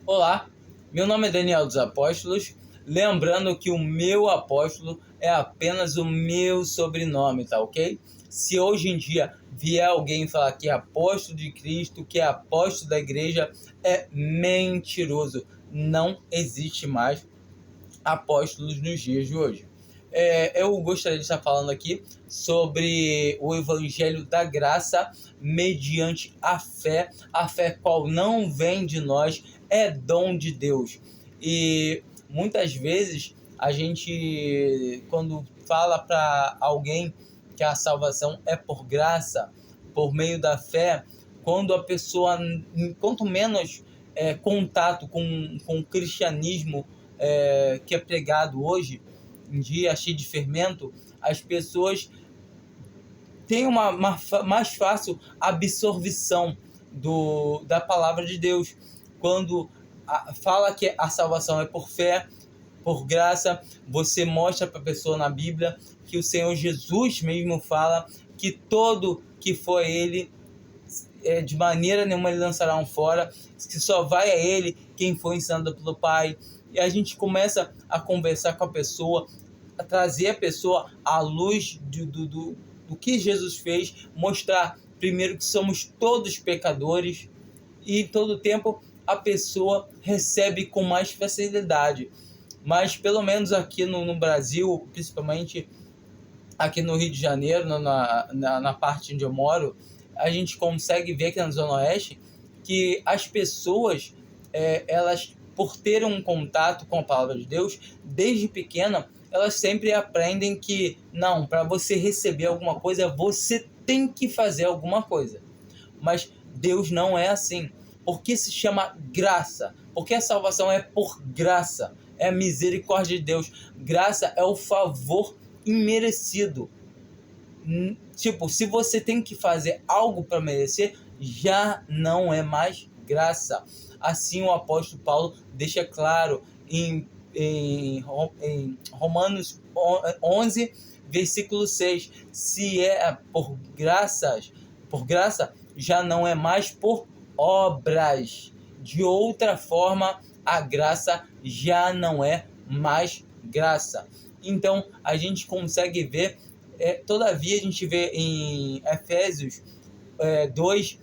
Olá, meu nome é Daniel dos Apóstolos, lembrando que o meu apóstolo é apenas o meu sobrenome, tá ok? Se hoje em dia vier alguém falar que é apóstolo de Cristo, que é apóstolo da igreja, é mentiroso. Não existe mais apóstolos nos dias de hoje. Eu gostaria de estar falando aqui sobre o Evangelho da Graça mediante a fé qual não vem de nós, é dom de Deus. E muitas vezes a gente, quando fala para alguém que a salvação é por graça, por meio da fé, quando a pessoa, quanto menos contato com o cristianismo que é pregado hoje em dia, cheio de fermento, as pessoas têm uma mais fácil absorção da palavra de Deus. Quando fala que a salvação é por fé, por graça, você mostra para a pessoa na Bíblia que o Senhor Jesus mesmo fala que todo que for Ele, de maneira nenhuma ele lançará um fora, que só vai a Ele quem foi ensinado pelo Pai. E a gente começa a conversar com a pessoa, a trazer a pessoa à luz do que Jesus fez, mostrar primeiro que somos todos pecadores, e todo tempo a pessoa recebe com mais facilidade. Mas pelo menos aqui no Brasil, principalmente aqui no Rio de Janeiro, na parte onde eu moro, a gente consegue ver aqui na Zona Oeste que as pessoas, elas, por terem um contato com a palavra de Deus, desde pequena, elas sempre aprendem que, não, para você receber alguma coisa, você tem que fazer alguma coisa. Mas Deus não é assim. Por que se chama graça? Porque a salvação é por graça, é a misericórdia de Deus. Graça é o favor imerecido. Tipo, se você tem que fazer algo para merecer, já não é mais graça. Assim o apóstolo Paulo deixa claro em Romanos 11, versículo 6. Se é por graça, já não é mais por obras. De outra forma, a graça já não é mais graça. Então, a gente consegue ver, todavia, a gente vê em Efésios 2,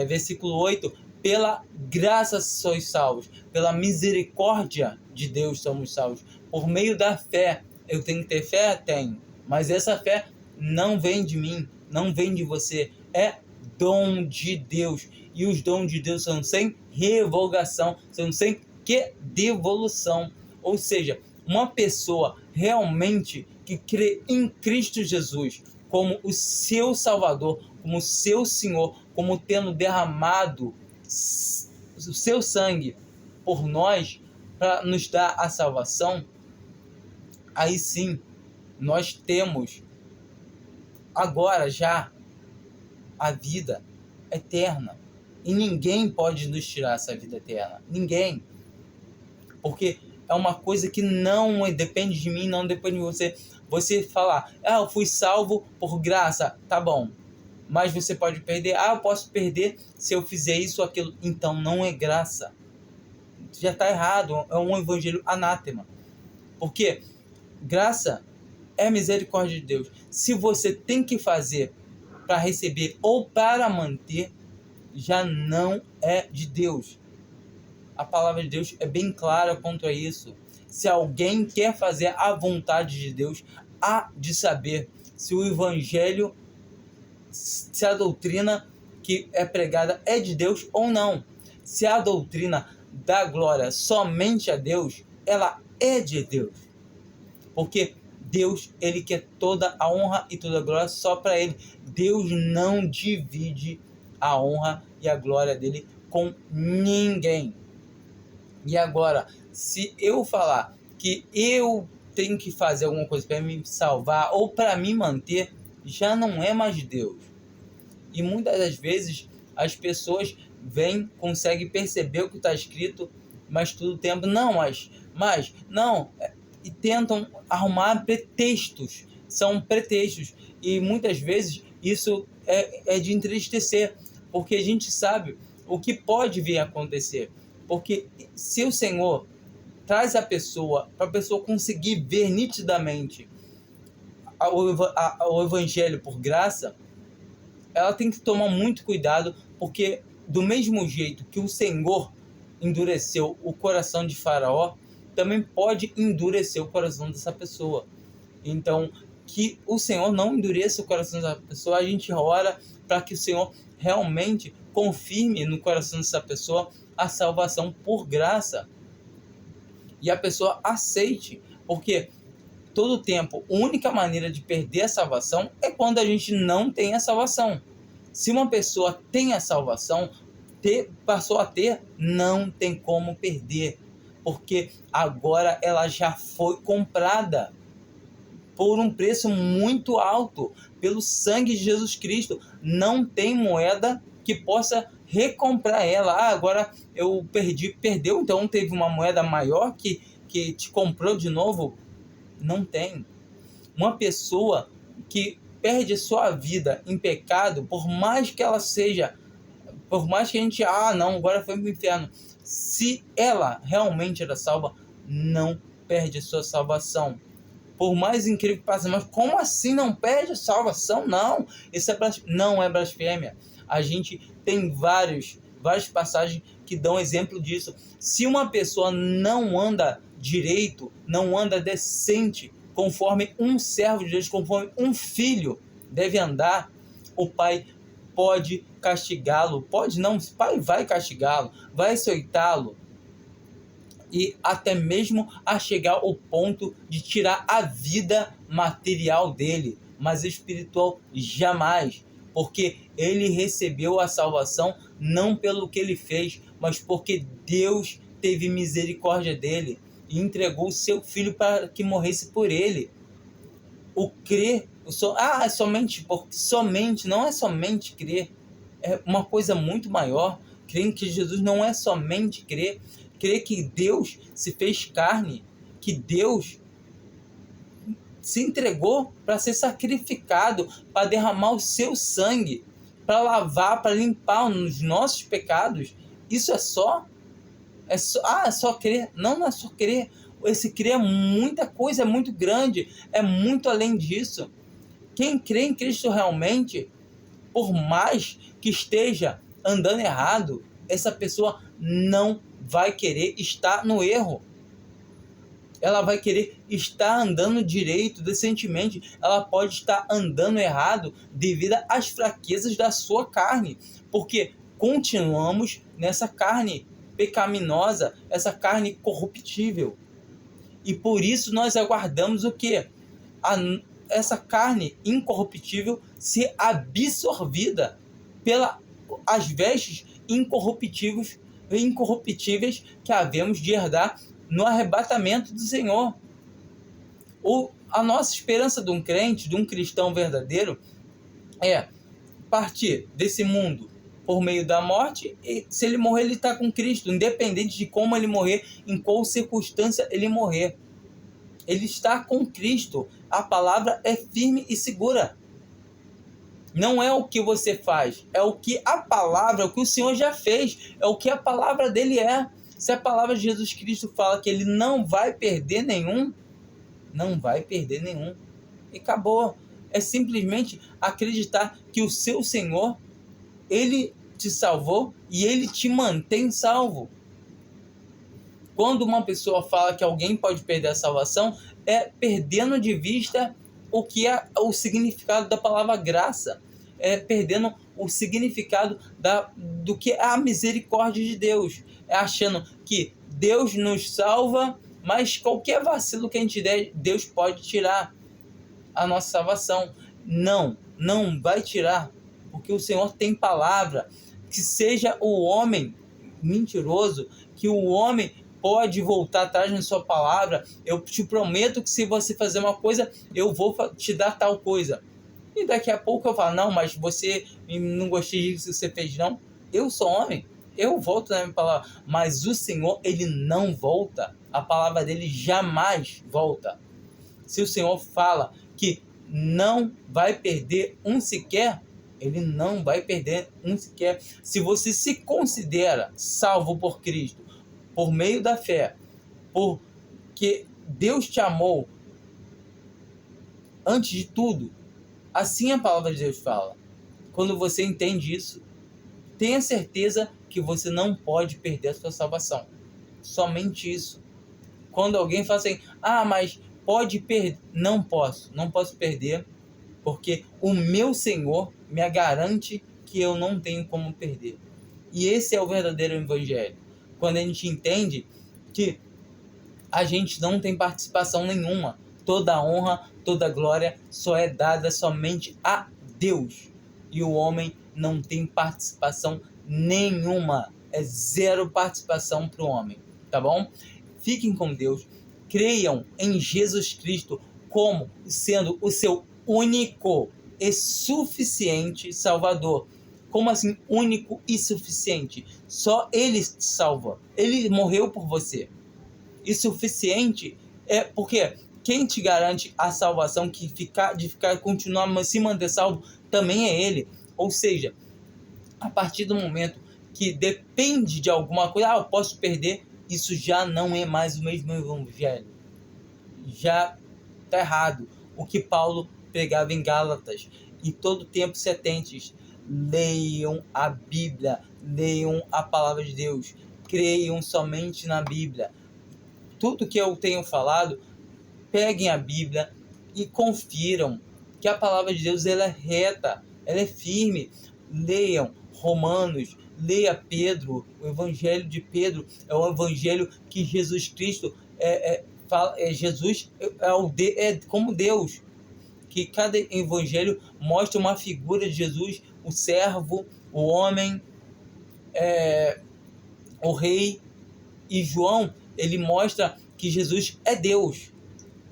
versículo 8, pela graça sois salvos, pela misericórdia de Deus somos salvos, por meio da fé. Eu tenho que ter fé? Tenho, mas essa fé não vem de mim, não vem de você, é dom de Deus, e os dons de Deus são sem revogação, são sem que devolução. Ou seja, uma pessoa realmente que crê em Cristo Jesus como o seu Salvador, como o seu Senhor, como tendo derramado o seu sangue por nós para nos dar a salvação, aí sim nós temos agora já a vida eterna. E ninguém pode nos tirar essa vida eterna. Ninguém. Porque é uma coisa que não depende de mim, não depende de você. Você falar, eu fui salvo por graça, tá bom. Mas você pode perder. Eu posso perder se eu fizer isso ou aquilo. Então não é graça. Já está errado. É um evangelho anátema. Porque graça é misericórdia de Deus. Se você tem que fazer para receber ou para manter, já não é de Deus. A palavra de Deus é bem clara quanto a isso. Se alguém quer fazer a vontade de Deus, há de saber se o evangelho, se a doutrina que é pregada é de Deus ou não. Se a doutrina dá glória somente a Deus, ela é de Deus. Porque Deus, ele quer toda a honra e toda a glória só para ele. Deus não divide a honra e a glória dele com ninguém. E agora, se eu falar que eu tenho que fazer alguma coisa para me salvar ou para me manter, já não é mais Deus. E muitas das vezes as pessoas conseguem perceber o que está escrito, mas todo o tempo, não, não, e tentam arrumar pretextos. São pretextos. E muitas vezes isso é de entristecer, porque a gente sabe o que pode vir a acontecer. Porque se o Senhor traz a pessoa, para a pessoa conseguir ver nitidamente o Evangelho por graça, ela tem que tomar muito cuidado, porque do mesmo jeito que o Senhor endureceu o coração de Faraó, também pode endurecer o coração dessa pessoa. Então, que o Senhor não endureça o coração dessa pessoa, a gente ora para que o Senhor realmente confirme no coração dessa pessoa a salvação por graça. E a pessoa aceite, porque todo tempo, a única maneira de perder a salvação é quando a gente não tem a salvação. Se uma pessoa tem a salvação, passou a ter, não tem como perder, porque agora ela já foi comprada por um preço muito alto, pelo sangue de Jesus Cristo. Não tem moeda que possa recomprar ela. Agora eu perdeu, então teve uma moeda maior que te comprou de novo? Não tem. Uma pessoa que perde sua vida em pecado, por mais que ela seja, por mais que a gente, não, agora foi pro inferno, se ela realmente era salva, não perde sua salvação. Por mais incrível que passe, mas como assim não perde a salvação? Não, isso não é blasfêmia. A gente tem várias passagens que dão exemplo disso. Se uma pessoa não anda direito, não anda decente, conforme um servo de Deus, conforme um filho deve andar, o pai pode castigá-lo, pode não, o pai vai castigá-lo, vai açoitá-lo, e até mesmo a chegar ao ponto de tirar a vida material dele, mas espiritual jamais, porque ele recebeu a salvação não pelo que ele fez, mas porque Deus teve misericórdia dele e entregou o seu filho para que morresse por ele. O crer, é somente, não é somente crer, é uma coisa muito maior. Crer que Jesus não é somente crer que Deus se fez carne, que Deus se entregou para ser sacrificado, para derramar o seu sangue, para lavar, para limpar os nossos pecados. Isso é só crer? Não é só crer. Esse crer é muita coisa, é muito grande, é muito além disso. Quem crê em Cristo realmente, por mais que esteja andando errado, essa pessoa não vai querer estar no erro. Ela vai querer estar andando direito, decentemente. Ela pode estar andando errado devido às fraquezas da sua carne, porque continuamos nessa carne pecaminosa, essa carne corruptível. E por isso nós aguardamos o quê? Essa carne incorruptível ser absorvida pelas vestes incorruptíveis que havemos de herdar no arrebatamento do Senhor. A nossa esperança de um crente, de um cristão verdadeiro, é partir desse mundo por meio da morte, e se ele morrer, ele está com Cristo, independente de como ele morrer, em qual circunstância ele morrer. Ele está com Cristo. A palavra é firme e segura. Não é o que você faz, é o que a palavra, o que o Senhor já fez, é o que a palavra dele é. Se a palavra de Jesus Cristo fala que ele não vai perder nenhum, não vai perder nenhum. E acabou. É simplesmente acreditar que o seu Senhor, ele te salvou e ele te mantém salvo. Quando uma pessoa fala que alguém pode perder a salvação, é perdendo de vista o que é o significado da palavra graça. É perdendo o significado do que é a misericórdia de Deus. É achando que Deus nos salva, mas qualquer vacilo que a gente der, Deus pode tirar a nossa salvação. Não vai tirar, porque o Senhor tem palavra. Que seja o homem mentiroso, que o homem pode voltar atrás na sua palavra. Eu te prometo que se você fazer uma coisa, eu vou te dar tal coisa. E daqui a pouco eu falo, não, mas você não gostei disso que você fez, não. Eu sou homem, eu volto na minha palavra. Mas o Senhor, ele não volta. A palavra dele jamais volta. Se o Senhor fala que não vai perder um sequer, Ele não vai perder um sequer. Se você se considera salvo por Cristo, por meio da fé, porque Deus te amou antes de tudo, assim a palavra de Deus fala. Quando você entende isso, tenha certeza que você não pode perder a sua salvação. Somente isso. Quando alguém fala assim, mas pode perder. Não posso perder, porque o meu Senhor me garante que eu não tenho como perder. E esse é o verdadeiro evangelho. Quando a gente entende que a gente não tem participação nenhuma. Toda honra, toda glória só é dada somente a Deus. E o homem não tem participação nenhuma. É zero participação para o homem. Tá bom? Fiquem com Deus. Creiam em Jesus Cristo como sendo o seu único e suficiente Salvador. Como assim único e suficiente? Só Ele te salva. Ele morreu por você. E suficiente é porque quem te garante a salvação, continuar se manter salvo, também é Ele. Ou seja, a partir do momento que depende de alguma coisa, eu posso perder, isso já não é mais o mesmo evangelho. Já está errado. O que Paulo pregava em Gálatas. E todo tempo se atentes. Leiam a Bíblia. Leiam a palavra de Deus. Creiam somente na Bíblia. Tudo que eu tenho falado, peguem a Bíblia e confiram que a palavra de Deus ela é reta, ela é firme. Leiam Romanos, leia Pedro, o Evangelho de Pedro é o Evangelho que Jesus Cristo Jesus é como Deus, que cada Evangelho mostra uma figura de Jesus, o servo, o homem, o rei. E João, ele mostra que Jesus é Deus.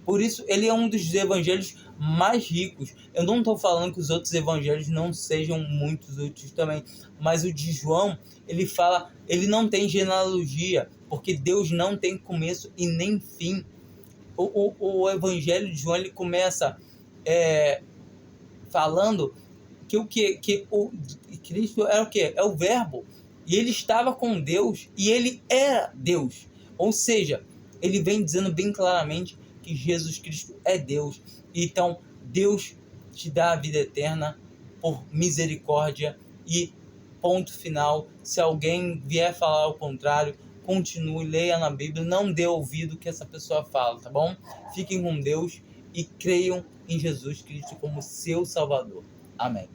Por isso, ele é um dos evangelhos mais ricos. Eu não estou falando que os outros evangelhos não sejam muito úteis também. Mas o de João, ele não tem genealogia, porque Deus não tem começo e nem fim. O evangelho de João, ele começa falando que o Cristo era o quê? É o verbo. E ele estava com Deus e ele era Deus. Ou seja, ele vem dizendo bem claramente que Jesus Cristo é Deus. Então, Deus te dá a vida eterna por misericórdia e ponto final. Se alguém vier falar o contrário, continue, leia na Bíblia, não dê ouvido que essa pessoa fala, tá bom? Fiquem com Deus e creiam em Jesus Cristo como seu Salvador. Amém.